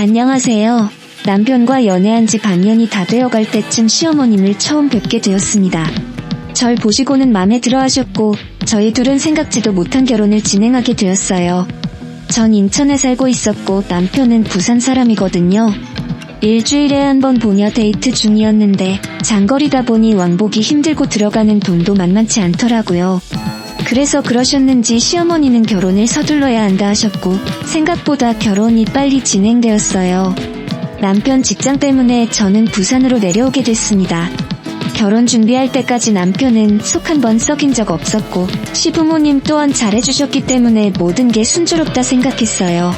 안녕하세요. 남편과 연애한 지 반년이 다 되어갈 때쯤 시어머님을 처음 뵙게 되었습니다. 절 보시고는 맘에 들어 하셨고 저희 둘은 생각지도 못한 결혼을 진행하게 되었어요. 전 인천에 살고 있었고 남편은 부산 사람이거든요. 일주일에 한 번 보녀 데이트 중이었는데 장거리다 보니 왕복이 힘들고 들어가는 돈도 만만치 않더라고요. 그래서 그러셨는지 시어머니는 결혼을 서둘러야 한다 하셨고 생각보다 결혼이 빨리 진행되었어요. 남편 직장 때문에 저는 부산으로 내려오게 됐습니다. 결혼 준비할 때까지 남편은 속 한 번 썩인 적 없었고 시부모님 또한 잘해주셨기 때문에 모든 게 순조롭다 생각했어요.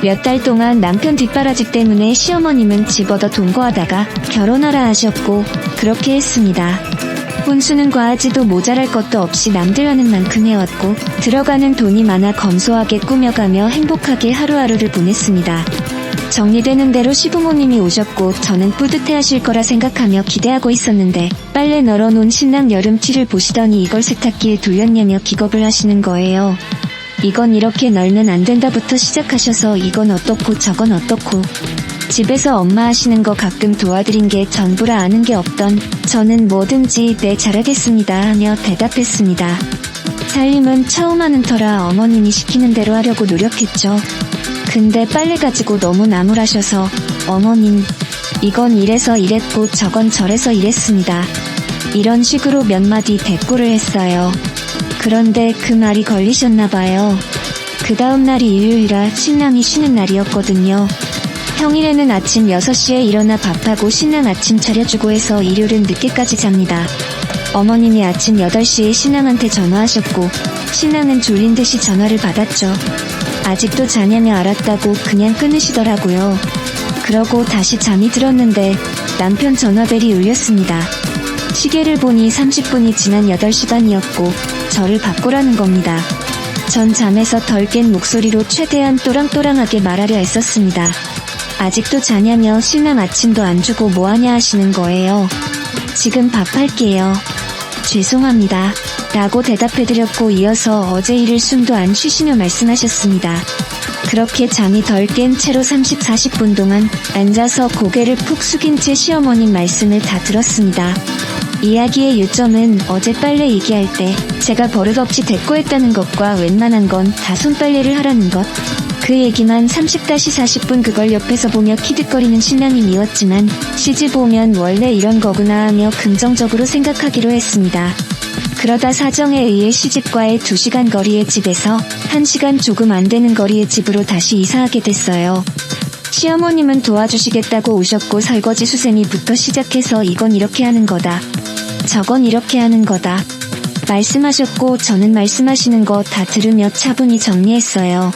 몇 달 동안 남편 뒷바라지 때문에 시어머님은 집 얻어 동거하다가 결혼하라 하셨고 그렇게 했습니다. 혼수는 과하지도 모자랄 것도 없이 남들 하는 만큼 해왔고 들어가는 돈이 많아 검소하게 꾸며가며 행복하게 하루하루를 보냈습니다. 정리되는 대로 시부모님이 오셨고 저는 뿌듯해하실 거라 생각하며 기대하고 있었는데 빨래 널어놓은 신랑 여름티를 보시더니 이걸 세탁기에 돌렸냐며 기겁을 하시는 거예요. 이건 이렇게 널면 안 된다부터 시작하셔서 이건 어떻고 저건 어떻고 집에서 엄마 하시는 거 가끔 도와드린 게 전부라 아는 게 없던 저는 뭐든지 네 잘하겠습니다 하며 대답했습니다. 살림은 처음 하는 터라 어머님이 시키는 대로 하려고 노력했죠. 근데 빨래 가지고 너무 나무라셔서 어머님 이건 이래서 이랬고 저건 저래서 이랬습니다. 이런 식으로 몇 마디 대꾸를 했어요. 그런데 그 말이 걸리셨나봐요. 그 다음 날이 일요일이라 신랑이 쉬는 날이었거든요. 평일에는 아침 6시에 일어나 밥하고 신랑 아침 차려주고 해서 일요일은 늦게까지 잡니다. 어머님이 아침 8시에 신랑한테 전화하셨고 신랑은 졸린 듯이 전화를 받았죠. 아직도 자냐며 알았다고 그냥 끊으시더라고요. 그러고 다시 잠이 들었는데 남편 전화벨이 울렸습니다. 시계를 보니 30분이 지난 8시 반이었고 저를 바꾸라는 겁니다. 전 잠에서 덜 깬 목소리로 최대한 또랑또랑하게 말하려 애썼습니다. 아직도 자냐며 신랑 아침도 안 주고 뭐하냐 하시는 거예요. 지금 밥할게요. 죄송합니다. 라고 대답해드렸고 이어서 어제 일을 숨도 안 쉬시며 말씀하셨습니다. 그렇게 잠이 덜 깬 채로 40분 동안 앉아서 고개를 푹 숙인 채 시어머님 말씀을 다 들었습니다. 이야기의 요점은 어제 빨래 얘기할 때 제가 버릇없이 대꾸했다는 것과 웬만한 건 다 손빨래를 하라는 것. 그 얘기만 30-40분 그걸 옆에서 보며 키득거리는 신랑이 미웠지만 시집 오면 원래 이런 거구나 하며 긍정적으로 생각하기로 했습니다. 그러다 사정에 의해 시집과의 2시간 거리의 집에서 1시간 조금 안 되는 거리의 집으로 다시 이사하게 됐어요. 시어머님은 도와주시겠다고 오셨고 설거지 수세미부터 시작해서 이건 이렇게 하는 거다. 저건 이렇게 하는 거다. 말씀하셨고 저는 말씀하시는 거 다 들으며 차분히 정리했어요.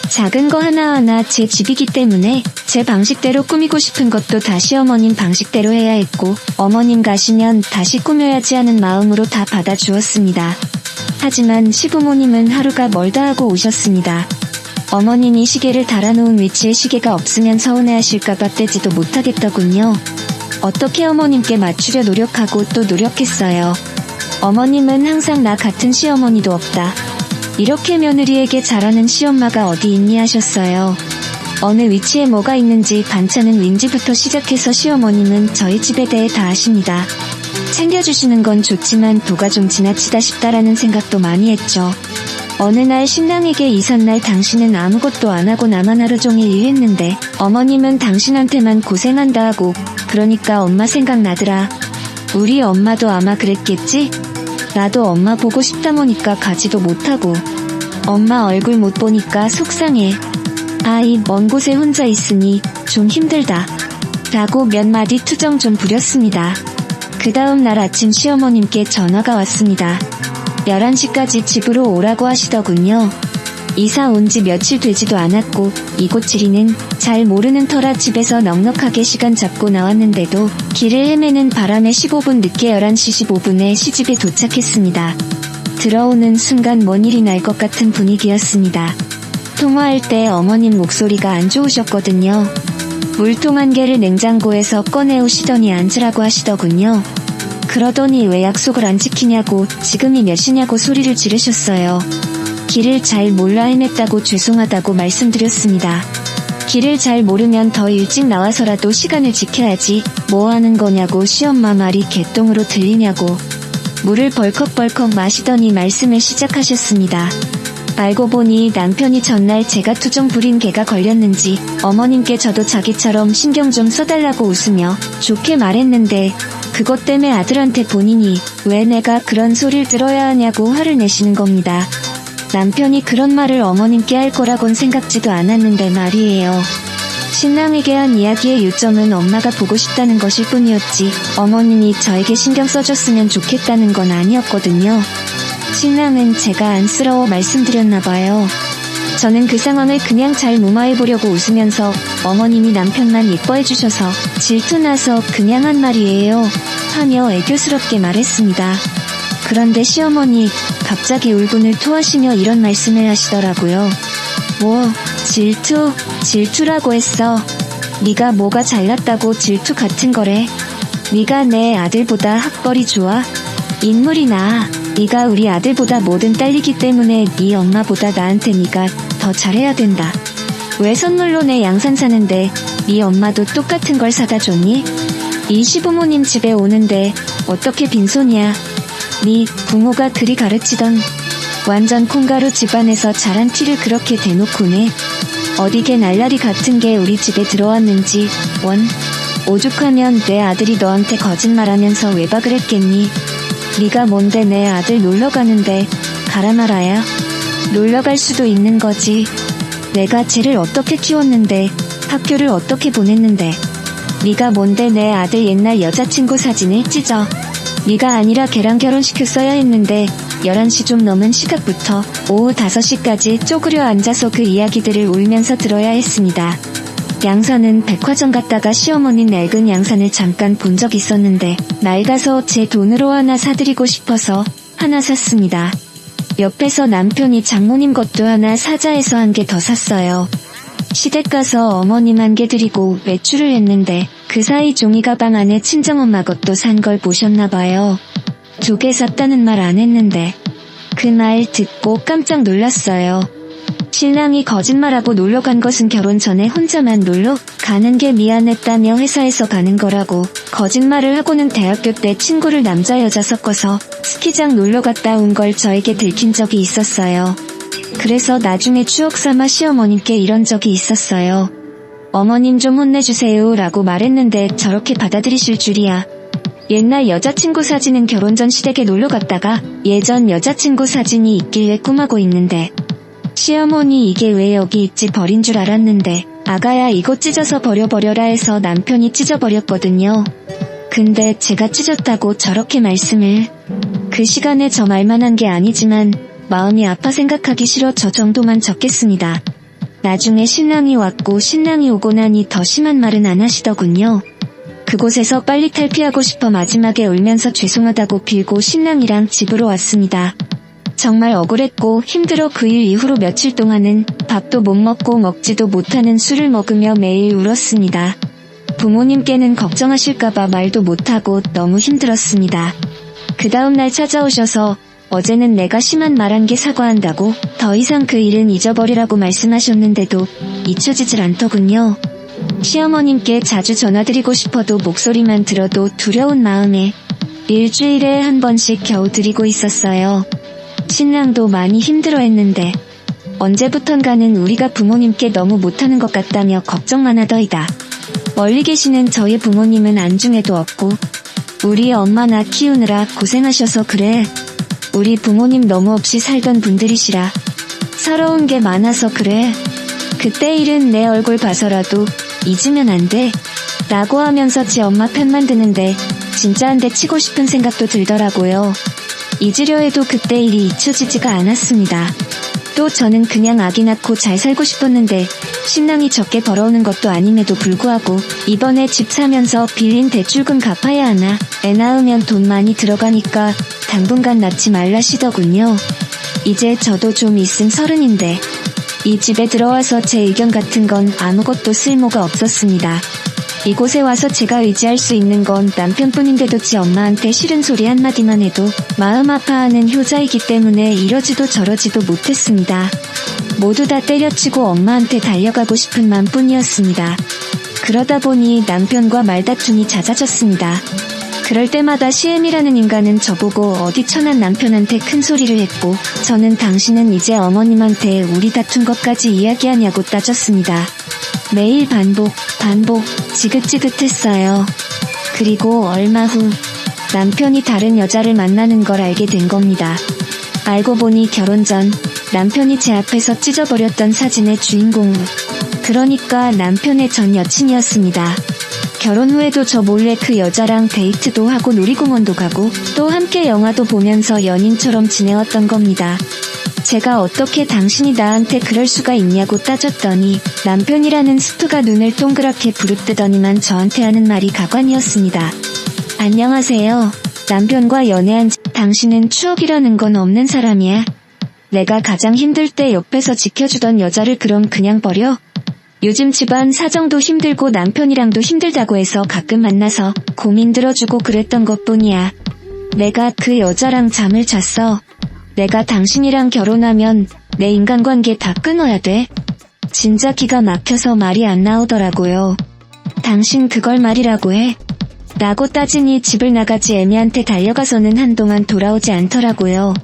작은 거 하나하나 제 집이기 때문에 제 방식대로 꾸미고 싶은 것도 다 시어머님 방식대로 해야 했고 어머님 가시면 다시 꾸며야지 하는 마음으로 다 받아주었습니다. 하지만 시부모님은 하루가 멀다 하고 오셨습니다. 어머님이 시계를 달아놓은 위치에 시계가 없으면 서운해하실까봐 떼지도 못하겠더군요. 어떻게 어머님께 맞추려 노력하고 또 노력했어요. 어머님은 항상 나 같은 시어머니도 없다. 이렇게 며느리에게 잘하는 시엄마가 어디 있니 하셨어요. 어느 위치에 뭐가 있는지 반찬은 윈지부터 시작해서 시어머님은 저희 집에 대해 다 아십니다. 챙겨주시는 건 좋지만 도가 좀 지나치다 싶다라는 생각도 많이 했죠. 어느 날 신랑에게 이삿날 당신은 아무것도 안 하고 나만 하루 종일 일했는데 어머님은 당신한테만 고생한다 하고 그러니까 엄마 생각나더라. 우리 엄마도 아마 그랬겠지? 나도 엄마 보고 싶다 보니까 가지도 못하고 엄마 얼굴 못 보니까 속상해. 아이 먼 곳에 혼자 있으니 좀 힘들다. 라고 몇 마디 투정 좀 부렸습니다. 그 다음 날 아침 시어머님께 전화가 왔습니다. 11시까지 집으로 오라고 하시더군요. 이사 온 지 며칠 되지도 않았고 이곳 지리는 잘 모르는 터라 집에서 넉넉하게 시간 잡고 나왔는데도 길을 헤매는 바람에 15분 늦게 11시 15분에 시집에 도착했습니다. 들어오는 순간 뭔 일이 날 것 같은 분위기였습니다. 통화할 때 어머님 목소리가 안 좋으셨거든요. 물통 한 개를 냉장고에서 꺼내오시더니 앉으라고 하시더군요. 그러더니 왜 약속을 안 지키냐고 지금이 몇 시냐고 소리를 지르셨어요. 길을 잘 몰라 헤맸다고 죄송하다고 말씀드렸습니다. 길을 잘 모르면 더 일찍 나와서라도 시간을 지켜야지. 뭐 하는 거냐고 시엄마 말이 개똥으로 들리냐고. 물을 벌컥벌컥 마시더니 말씀을 시작하셨습니다. 알고 보니 남편이 전날 제가 투정 부린 개가 걸렸는지 어머님께 저도 자기처럼 신경 좀 써달라고 웃으며 좋게 말했는데 그것 때문에 아들한테 본인이 왜 내가 그런 소리를 들어야 하냐고 화를 내시는 겁니다. 남편이 그런 말을 어머님께 할 거라곤 생각지도 않았는데 말이에요. 신랑에게 한 이야기의 요점은 엄마가 보고 싶다는 것일 뿐이었지 어머님이 저에게 신경 써줬으면 좋겠다는 건 아니었거든요. 신랑은 제가 안쓰러워 말씀드렸나봐요. 저는 그 상황을 그냥 잘 무마해보려고 웃으면서 어머님이 남편만 예뻐해주셔서 질투나서 그냥 한 말이에요 하며 애교스럽게 말했습니다. 그런데 시어머니 갑자기 울분을 토하시며 이런 말씀을 하시더라고요. 뭐 질투라고 했어. 네가 뭐가 잘났다고 질투 같은 거래. 네가 내 아들보다 학벌이 좋아? 인물이 나아. 네가 우리 아들보다 뭐든 딸리기 때문에 네 엄마보다 나한테 네가 더 잘해야 된다. 왜 선물로 내 양산 사는데 네 엄마도 똑같은 걸 사다 줬니? 이 시부모님 집에 오는데 어떻게 빈손이야. 네 부모가 그리 가르치던 완전 콩가루 집안에서 자란 티를 그렇게 대놓고 내. 어디 개 날라리 같은 게 우리 집에 들어왔는지 오죽하면 내 아들이 너한테 거짓말하면서 외박을 했겠니? 네가 뭔데 내 아들 놀러가는데 가라 말아야? 놀러갈 수도 있는 거지. 내가 쟤를 어떻게 키웠는데 학교를 어떻게 보냈는데 네가 뭔데 내 아들 옛날 여자친구 사진을 찢어. 네가 아니라 걔랑 결혼시켰어야 했는데 11시 좀 넘은 시각부터 오후 5시까지 쪼그려 앉아서 그 이야기들을 울면서 들어야 했습니다. 양산은 백화점 갔다가 시어머니 낡은 양산을 잠깐 본 적 있었는데 낡아서 제 돈으로 하나 사드리고 싶어서 하나 샀습니다. 옆에서 남편이 장모님 것도 하나 사자 해서 한 개 더 샀어요. 시댁 가서 어머님 한 개 드리고 외출을 했는데 그 사이 종이 가방 안에 친정엄마 것도 산 걸 보셨나봐요. 2개 샀다는 말 안 했는데 그 말 듣고 깜짝 놀랐어요. 신랑이 거짓말하고 놀러 간 것은 결혼 전에 혼자만 놀러 가는 게 미안했다며 회사에서 가는 거라고 거짓말을 하고는 대학교 때 친구를 남자 여자 섞어서 스키장 놀러 갔다 온 걸 저에게 들킨 적이 있었어요. 그래서 나중에 추억 삼아 시어머님께 이런 적이 있었어요. 어머님 좀 혼내주세요 라고 말했는데 저렇게 받아들이실 줄이야. 옛날 여자친구 사진은 결혼 전 시댁에 놀러 갔다가 예전 여자친구 사진이 있길래 꿈하고 있는데 시어머니 이게 왜 여기 있지 버린 줄 알았는데 아가야 이거 찢어서 버려버려라 해서 남편이 찢어버렸거든요. 근데 제가 찢었다고 저렇게 말씀을. 그 시간에 저 말만 한 게 아니지만 마음이 아파 생각하기 싫어 저 정도만 적겠습니다. 나중에 신랑이 왔고 신랑이 오고 나니 더 심한 말은 안 하시더군요. 그곳에서 빨리 탈피하고 싶어 마지막에 울면서 죄송하다고 빌고 신랑이랑 집으로 왔습니다. 정말 억울했고 힘들어 그 일 이후로 며칠 동안은 밥도 못 먹고 먹지도 못하는 술을 먹으며 매일 울었습니다. 부모님께는 걱정하실까봐 말도 못하고 너무 힘들었습니다. 그 다음날 찾아오셔서 어제는 내가 심한 말한 게 사과한다고 더 이상 그 일은 잊어버리라고 말씀하셨는데도 잊혀지질 않더군요. 시어머님께 자주 전화드리고 싶어도 목소리만 들어도 두려운 마음에 일주일에 한 번씩 겨우 드리고 있었어요. 신랑도 많이 힘들어했는데 언제부턴가는 우리가 부모님께 너무 못하는 것 같다며 걱정만 하더이다. 멀리 계시는 저희 부모님은 안중에도 없고 우리 엄마 나 키우느라 고생하셔서 그래. 우리 부모님 너무 없이 살던 분들이시라 서러운 게 많아서 그래. 그때 일은 내 얼굴 봐서라도 잊으면 안 돼. 라고 하면서 지 엄마 편만 드는데 진짜 한 대 치고 싶은 생각도 들더라고요. 잊으려 해도 그때 일이 잊혀지지가 않았습니다. 또 저는 그냥 아기 낳고 잘 살고 싶었는데 신랑이 적게 벌어오는 것도 아님에도 불구하고 이번에 집 사면서 빌린 대출금 갚아야 하나 애 낳으면 돈 많이 들어가니까 당분간 낳지 말라시더군요. 이제 저도 좀 있음 30인데 이 집에 들어와서 제 의견 같은 건 아무것도 쓸모가 없었습니다. 이곳에 와서 제가 의지할 수 있는 건 남편뿐인데도 지 엄마한테 싫은 소리 한마디만 해도 마음 아파하는 효자이기 때문에 이러지도 저러지도 못했습니다. 모두 다 때려치고 엄마한테 달려가고 싶은 마음뿐이었습니다. 그러다 보니 남편과 말다툼이 잦아졌습니다. 그럴 때마다 CM이라는 인간은 저보고 어디 천한 남편한테 큰 소리를 했고, 저는 당신은 이제 어머님한테 우리 다툰 것까지 이야기하냐고 따졌습니다. 매일 반복, 지긋지긋했어요. 그리고 얼마 후 남편이 다른 여자를 만나는 걸 알게 된 겁니다. 알고 보니 결혼 전 남편이 제 앞에서 찢어버렸던 사진의 주인공은 그러니까 남편의 전 여친이었습니다. 결혼 후에도 저 몰래 그 여자랑 데이트도 하고 놀이공원도 가고 또 함께 영화도 보면서 연인처럼 지내왔던 겁니다. 제가 어떻게 당신이 나한테 그럴 수가 있냐고 따졌더니 남편이라는 스프가 눈을 동그랗게 부릅뜨더니만 저한테 하는 말이 가관이었습니다. 안녕하세요. 남편과 연애한 당신은 추억이라는 건 없는 사람이야. 내가 가장 힘들 때 옆에서 지켜주던 여자를 그럼 그냥 버려? 요즘 집안 사정도 힘들고 남편이랑도 힘들다고 해서 가끔 만나서 고민 들어주고 그랬던 것뿐이야. 내가 그 여자랑 잠을 잤어. 내가 당신이랑 결혼하면 내 인간관계 다 끊어야 돼. 진짜 기가 막혀서 말이 안 나오더라고요. 당신 그걸 말이라고 해? 라고 따지니 집을 나가지 애미한테 달려가서는 한동안 돌아오지 않더라고요.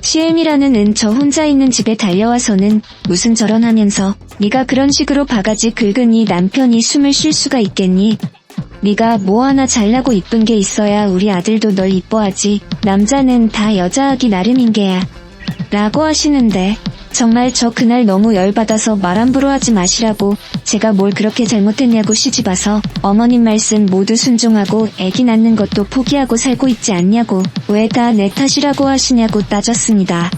CM이라는 은 저 혼자 있는 집에 달려와서는 무슨 저런 하면서 네가 그런 식으로 바가지 긁으니 남편이 숨을 쉴 수가 있겠니? 네가 뭐 하나 잘나고 이쁜 게 있어야 우리 아들도 널 이뻐하지. 남자는 다 여자하기 나름인 게야. 라고 하시는데 정말 저 그날 너무 열받아서 말 함부로 하지 마시라고 제가 뭘 그렇게 잘못했냐고 시집와서 어머님 말씀 모두 순종하고 애기 낳는 것도 포기하고 살고 있지 않냐고 왜 다 내 탓이라고 하시냐고 따졌습니다.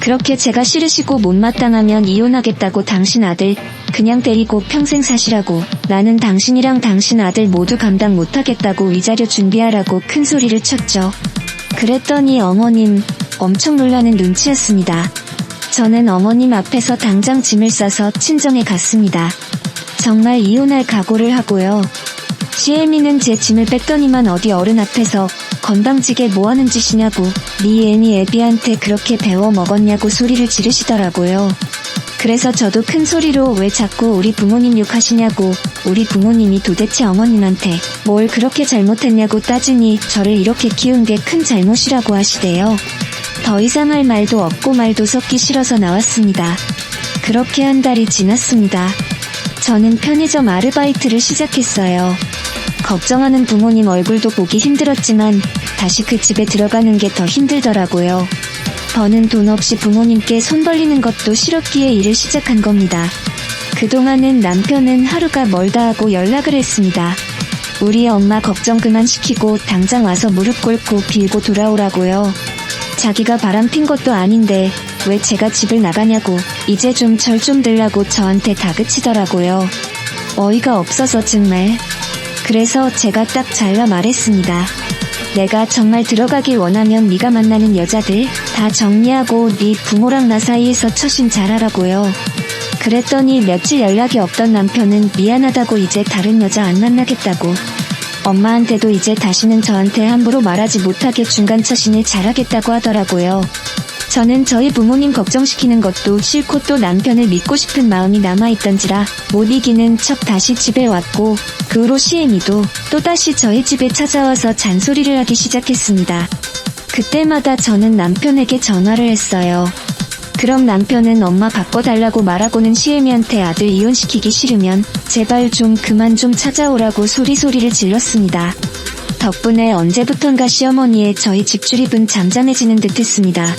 그렇게 제가 싫으시고 못마땅하면 이혼하겠다고 당신 아들 그냥 데리고 평생 사시라고 나는 당신이랑 당신 아들 모두 감당 못하겠다고 위자료 준비하라고 큰 소리를 쳤죠. 그랬더니 어머님 엄청 놀라는 눈치였습니다. 저는 어머님 앞에서 당장 짐을 싸서 친정에 갔습니다. 정말 이혼할 각오를 하고요. CM이는 제 짐을 뺐더니만 어디 어른 앞에서 건방지게 뭐하는 짓이냐고 네 애미 애비한테 그렇게 배워 먹었냐고 소리를 지르시더라고요. 그래서 저도 큰 소리로 왜 자꾸 우리 부모님 욕하시냐고 우리 부모님이 도대체 어머님한테 뭘 그렇게 잘못했냐고 따지니 저를 이렇게 키운 게 큰 잘못이라고 하시대요. 더 이상 할 말도 없고 말도 섞기 싫어서 나왔습니다. 그렇게 한 달이 지났습니다. 저는 편의점 아르바이트를 시작했어요. 걱정하는 부모님 얼굴도 보기 힘들었지만 다시 그 집에 들어가는 게 더 힘들더라고요. 버는 돈 없이 부모님께 손 벌리는 것도 싫었기에 일을 시작한 겁니다. 그동안은 남편은 하루가 멀다 하고 연락을 했습니다. 우리 엄마 걱정 그만 시키고 당장 와서 무릎 꿇고 빌고 돌아오라고요. 자기가 바람핀 것도 아닌데 왜 제가 집을 나가냐고 이제 좀 절 좀 들라고 저한테 다그치더라고요. 어이가 없어서 정말. 그래서 제가 딱 잘라 말했습니다. 내가 정말 들어가길 원하면 네가 만나는 여자들 다 정리하고 네 부모랑 나 사이에서 처신 잘하라고요. 그랬더니 며칠 연락이 없던 남편은 미안하다고 이제 다른 여자 안 만나겠다고 엄마한테도 이제 다시는 저한테 함부로 말하지 못하게 중간 처신을 잘하겠다고 하더라고요. 저는 저희 부모님 걱정시키는 것도 싫고 또 남편을 믿고 싶은 마음이 남아있던지라 못 이기는 척 다시 집에 왔고 그 후로 CM이도 또다시 저희 집에 찾아와서 잔소리를 하기 시작했습니다. 그때마다 저는 남편에게 전화를 했어요. 그럼 남편은 엄마 바꿔달라고 말하고는 CM이한테 아들 이혼시키기 싫으면 제발 좀 그만 좀 찾아오라고 소리를 질렀습니다. 덕분에 언제부턴가 시어머니의 저희 집 출입은 잠잠해지는 듯 했습니다.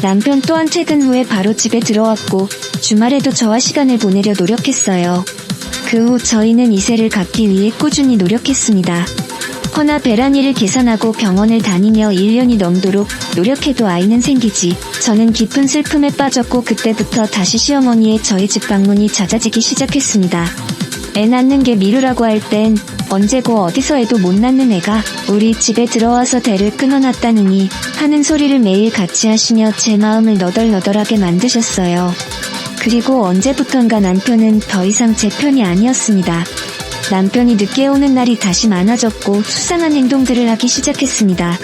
남편 또한 퇴근 후에 바로 집에 들어왔고 주말에도 저와 시간을 보내려 노력했어요. 그 후 저희는 이세를 갖기 위해 꾸준히 노력했습니다. 허나 배란일을 계산하고 병원을 다니며 1년이 넘도록 노력해도 아이는 생기지 저는 깊은 슬픔에 빠졌고 그때부터 다시 시어머니의 저희 집 방문이 잦아지기 시작했습니다. 애 낳는 게 미루라고 할 땐 언제고 어디서 애도 못 낳는 애가 우리 집에 들어와서 대를 끊어놨다느니 하는 소리를 매일 같이 하시며 제 마음을 너덜너덜하게 만드셨어요. 그리고 언제부턴가 남편은 더 이상 제 편이 아니었습니다. 남편이 늦게 오는 날이 다시 많아졌고 수상한 행동들을 하기 시작했습니다.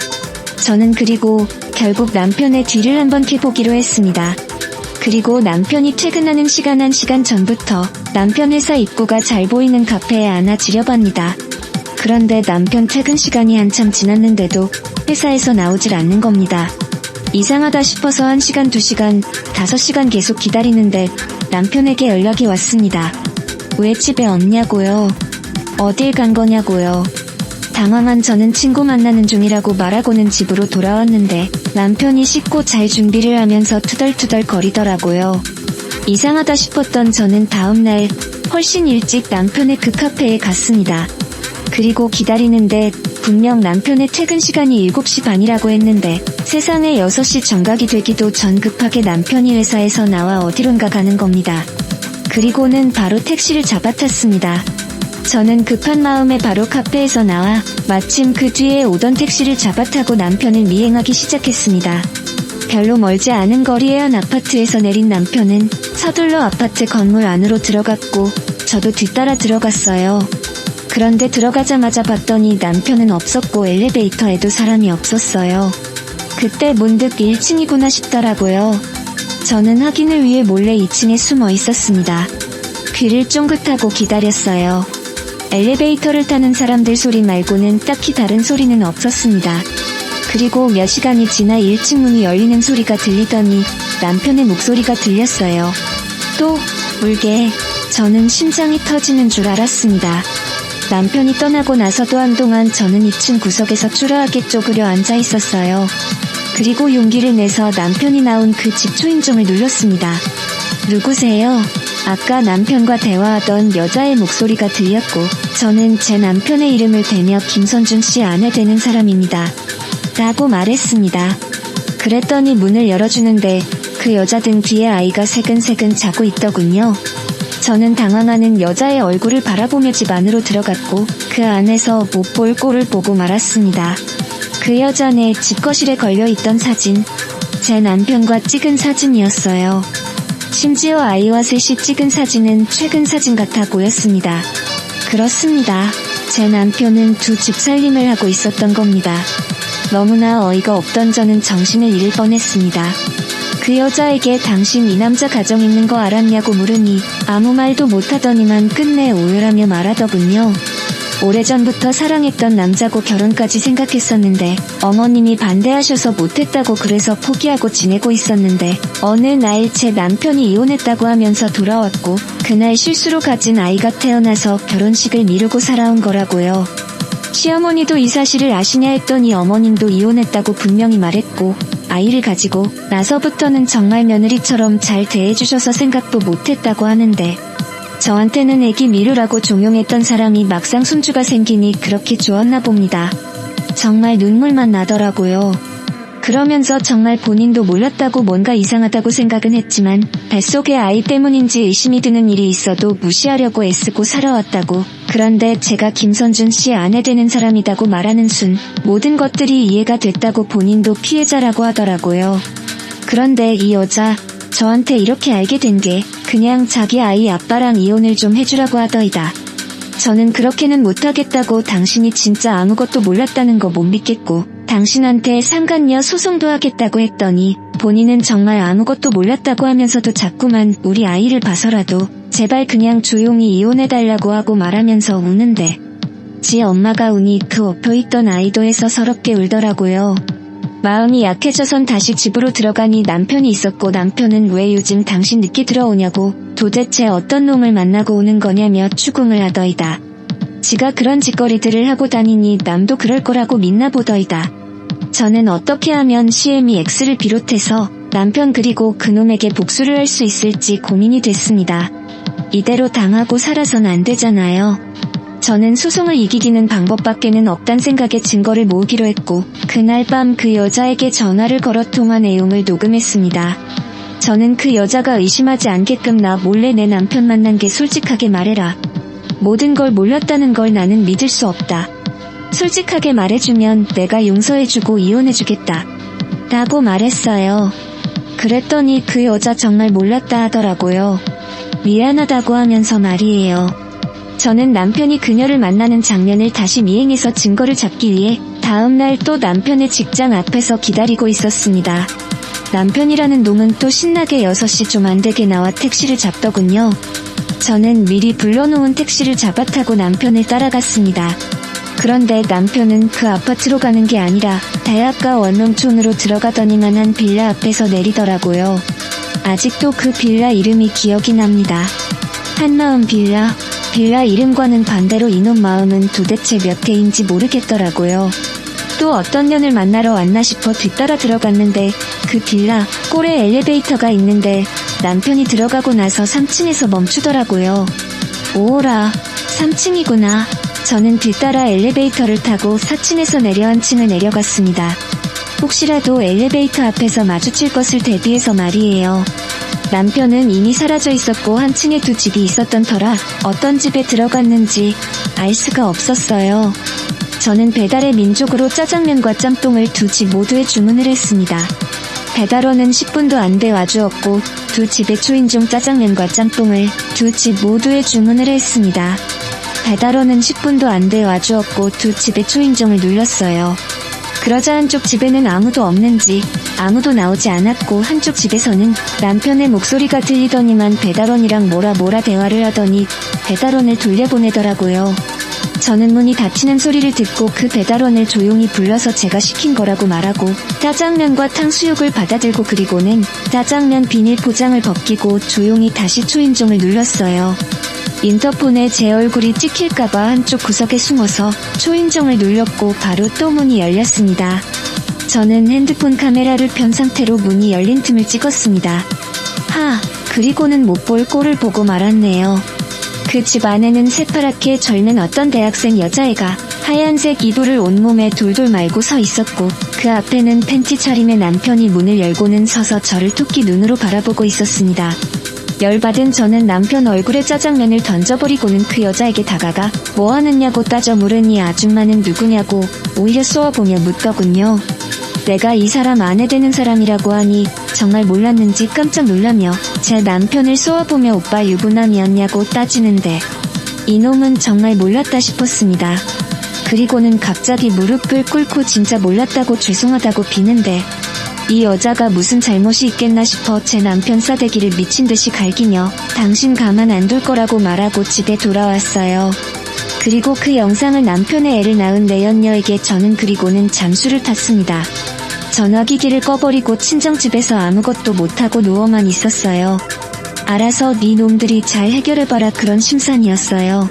저는 그리고 결국 남편의 뒤를 한번 캐보기로 했습니다. 그리고 남편이 퇴근하는 시간 1시간 전부터 남편 회사 입구가 잘 보이는 카페에 안아지려고 합니다. 그런데 남편 퇴근 시간이 한참 지났는데도 회사에서 나오질 않는 겁니다. 이상하다 싶어서 1시간, 2시간, 5시간 계속 기다리는데 남편에게 연락이 왔습니다. 왜 집에 없냐고요? 어딜 간 거냐고요? 당황한 저는 친구 만나는 중이라고 말하고는 집으로 돌아왔는데 남편이 씻고 잘 준비를 하면서 투덜투덜 거리더라고요. 이상하다 싶었던 저는 다음날 훨씬 일찍 남편의 그 카페에 갔습니다. 그리고 기다리는데 분명 남편의 퇴근 시간이 7시 반이라고 했는데 세상에 6시 정각이 되기도 전 급하게 남편이 회사에서 나와 어디론가 가는 겁니다. 그리고는 바로 택시를 잡아탔습니다. 저는 급한 마음에 바로 카페에서 나와 마침 그 뒤에 오던 택시를 잡아타고 남편을 미행하기 시작했습니다. 별로 멀지 않은 거리의 한 아파트에서 내린 남편은 서둘러 아파트 건물 안으로 들어갔고 저도 뒤따라 들어갔어요. 그런데 들어가자마자 봤더니 남편은 없었고 엘리베이터에도 사람이 없었어요. 그때 문득 1층이구나 싶더라고요. 저는 확인을 위해 몰래 2층에 숨어 있었습니다. 귀를 쫑긋하고 기다렸어요. 엘리베이터를 타는 사람들 소리 말고는 딱히 다른 소리는 없었습니다. 그리고 몇 시간이 지나 1층 문이 열리는 소리가 들리더니 남편의 목소리가 들렸어요. 또 울게. 저는 심장이 터지는 줄 알았습니다. 남편이 떠나고 나서도 한동안 저는 2층 구석에서 초라하게 쪼그려 앉아 있었어요. 그리고 용기를 내서 남편이 나온 그 집 초인종을 눌렀습니다. 누구세요? 아까 남편과 대화하던 여자의 목소리가 들렸고 저는 제 남편의 이름을 대며 김선준 씨 아내 되는 사람입니다. 라고 말했습니다. 그랬더니 문을 열어주는데 그 여자 등 뒤에 아이가 새근새근 자고 있더군요. 저는 당황하는 여자의 얼굴을 바라보며 집 안으로 들어갔고 그 안에서 못 볼 꼴을 보고 말았습니다. 그 여자네 집거실에 걸려있던 사진, 제 남편과 찍은 사진이었어요. 심지어 아이와 셋이 찍은 사진은 최근 사진 같아 보였습니다. 그렇습니다. 제 남편은 두 집 살림을 하고 있었던 겁니다. 너무나 어이가 없던 저는 정신을 잃을 뻔했습니다. 그 여자에게 당신 이 남자 가정 있는 거 알았냐고 물으니 아무 말도 못하더니만 끝내 오열하며 말하더군요. 오래전부터 사랑했던 남자고 결혼까지 생각했었는데 어머님이 반대하셔서 못했다고 그래서 포기하고 지내고 있었는데 어느 날 제 남편이 이혼했다고 하면서 돌아왔고 그날 실수로 가진 아이가 태어나서 결혼식을 미루고 살아온 거라고요. 시어머니도 이 사실을 아시냐 했더니 어머님도 이혼했다고 분명히 말했고 아이를 가지고 나서부터는 정말 며느리처럼 잘 대해주셔서 생각도 못했다고 하는데 저한테는 애기 미루라고 종용했던 사람이 막상 손주가 생기니 그렇게 좋았나 봅니다. 정말 눈물만 나더라고요. 그러면서 정말 본인도 몰랐다고 뭔가 이상하다고 생각은 했지만 뱃속의 아이 때문인지 의심이 드는 일이 있어도 무시하려고 애쓰고 살아왔다고. 그런데 제가 김선준 씨 아내 되는 사람이라고 말하는 순 모든 것들이 이해가 됐다고 본인도 피해자라고 하더라고요. 그런데 이 여자 저한테 이렇게 알게 된 게 그냥 자기 아이 아빠랑 이혼을 좀 해주라고 하더이다. 저는 그렇게는 못하겠다고 당신이 진짜 아무것도 몰랐다는 거 못 믿겠고 당신한테 상간녀 소송도 하겠다고 했더니 본인은 정말 아무것도 몰랐다고 하면서도 자꾸만 우리 아이를 봐서라도 제발 그냥 조용히 이혼해달라고 하고 말하면서 우는데 지 엄마가 우니 그 엎혀있던 아이도 해서 서럽게 울더라고요. 마음이 약해져선 다시 집으로 들어가니 남편이 있었고 남편은 왜 요즘 당신 늦게 들어오냐고 도대체 어떤 놈을 만나고 오는 거냐며 추궁을 하더이다. 지가 그런 짓거리들을 하고 다니니 남도 그럴 거라고 믿나 보더이다. 저는 어떻게 하면 시애미 X를 비롯해서 남편 그리고 그놈에게 복수를 할 수 있을지 고민이 됐습니다. 이대로 당하고 살아선 안 되잖아요. 저는 소송을 이기기는 방법밖에는 없단 생각에 증거를 모으기로 했고 그날 밤 그 여자에게 전화를 걸어 통화 내용을 녹음했습니다. 저는 그 여자가 의심하지 않게끔 나 몰래 내 남편 만난 게 솔직하게 말해라. 모든 걸 몰랐다는 걸 나는 믿을 수 없다. 솔직하게 말해주면 내가 용서해주고 이혼해주겠다. 라고 말했어요. 그랬더니 그 여자 정말 몰랐다 하더라고요. 미안하다고 하면서 말이에요. 저는 남편이 그녀를 만나는 장면을 다시 미행해서 증거를 잡기 위해 다음날 또 남편의 직장 앞에서 기다리고 있었습니다. 남편이라는 놈은 또 신나게 6시 좀 안되게 나와 택시를 잡더군요. 저는 미리 불러놓은 택시를 잡아타고 남편을 따라갔습니다. 그런데 남편은 그 아파트로 가는 게 아니라 대학가 원룸촌으로 들어가더니만 한 빌라 앞에서 내리더라고요. 아직도 그 빌라 이름이 기억이 납니다. 한마음 빌라. 빌라 이름과는 반대로 이놈 마음은 도대체 몇 개인지 모르겠더라고요. 또 어떤 년을 만나러 왔나 싶어 뒤따라 들어갔는데 그 빌라 꼴에 엘리베이터가 있는데 남편이 들어가고 나서 3층에서 멈추더라고요. 오호라, 3층이구나. 저는 뒤따라 엘리베이터를 타고 4층에서 내려 한 층을 내려갔습니다. 혹시라도 엘리베이터 앞에서 마주칠 것을 대비해서 말이에요. 남편은 이미 사라져 있었고 한 층에 두 집이 있었던 터라 어떤 집에 들어갔는지 알 수가 없었어요. 저는 배달의 민족으로 짜장면과 짬뽕을 두 집 모두에 주문을 했습니다. 배달원은 10분도 안 돼 와주었고 두 집의 초인종 짜장면과 짬뽕을 두 집 모두에 주문을 했습니다. 배달원은 10분도 안 돼 와주었고 두 집의 초인종을 눌렀어요. 그러자 한쪽 집에는 아무도 없는지 아무도 나오지 않았고 한쪽 집에서는 남편의 목소리가 들리더니만 배달원이랑 뭐라 대화를 하더니 배달원을 돌려보내더라고요. 저는 문이 닫히는 소리를 듣고 그 배달원을 조용히 불러서 제가 시킨 거라고 말하고 짜장면과 탕수육을 받아들고 그리고는 짜장면 비닐 포장을 벗기고 조용히 다시 초인종을 눌렀어요. 인터폰에 제 얼굴이 찍힐까봐 한쪽 구석에 숨어서 초인종을 눌렀고 바로 또 문이 열렸습니다. 저는 핸드폰 카메라를 편 상태로 문이 열린 틈을 찍었습니다. 그리고는 못 볼 꼴을 보고 말았네요. 그 집 안에는 새파랗게 젊은 어떤 대학생 여자애가 하얀색 이불을 온몸에 돌돌 말고 서 있었고 그 앞에는 팬티 차림의 남편이 문을 열고는 서서 저를 토끼 눈으로 바라보고 있었습니다. 열받은 저는 남편 얼굴에 짜장면을 던져버리고는 그 여자에게 다가가 뭐 하느냐고 따져 물으니 아줌마는 누구냐고 오히려 쏘아보며 묻더군요. 내가 이 사람 아내 되는 사람이라고 하니 정말 몰랐는지 깜짝 놀라며 제 남편을 쏘아보며 오빠 유부남이었냐고 따지는데 이놈은 정말 몰랐다 싶었습니다. 그리고는 갑자기 무릎을 꿇고 진짜 몰랐다고 죄송하다고 비는데 이 여자가 무슨 잘못이 있겠나 싶어 제 남편 싸대기를 미친듯이 갈기며 당신 가만 안 둘 거라고 말하고 집에 돌아왔어요. 그리고 그 영상을 남편의 애를 낳은 내연녀에게 저는 그리고는 잠수를 탔습니다. 전화기기를 꺼버리고 친정집에서 아무것도 못하고 누워만 있었어요. 알아서 네 놈들이 잘 해결해봐라 그런 심산이었어요.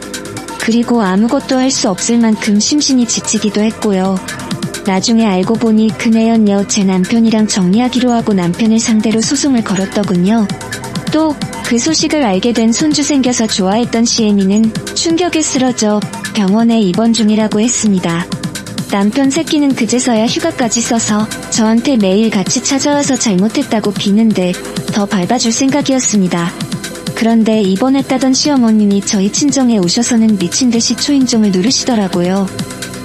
그리고 아무것도 할 수 없을 만큼 심신이 지치기도 했고요. 나중에 알고 보니 그 내연녀 제 남편이랑 정리하기로 하고 남편을 상대로 소송을 걸었더군요. 또 그 소식을 알게 된 손주 생겨서 좋아했던 시애미는 충격에 쓰러져 병원에 입원 중이라고 했습니다. 남편 새끼는 그제서야 휴가까지 써서 저한테 매일 같이 찾아와서 잘못했다고 비는데 더 밟아줄 생각이었습니다. 그런데 입원했다던 시어머님이 저희 친정에 오셔서는 미친듯이 초인종을 누르시더라고요.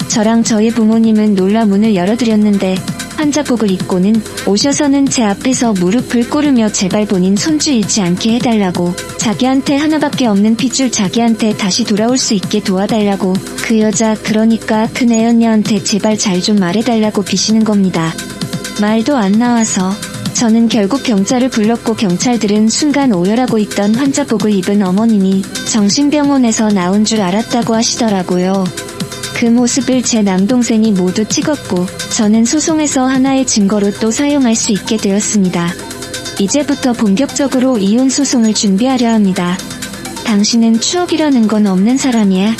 저랑 저희 부모님은 놀라 문을 열어드렸는데 환자복을 입고는 오셔서는 제 앞에서 무릎을 꿇으며 제발 본인 손주 잃지 않게 해달라고 자기한테 하나밖에 없는 핏줄 자기한테 다시 돌아올 수 있게 도와달라고 그 여자 그러니까 그 내연녀한테 제발 잘 좀 말해달라고 비시는 겁니다. 말도 안 나와서 저는 결국 경찰을 불렀고 경찰들은 순간 오열하고 있던 환자복을 입은 어머님이 정신병원에서 나온 줄 알았다고 하시더라고요. 그 모습을 제 남동생이 모두 찍었고 저는 소송에서 하나의 증거로 또 사용할 수 있게 되었습니다. 이제부터 본격적으로 이혼 소송을 준비하려 합니다. 당신은 추억이라는 건 없는 사람이야.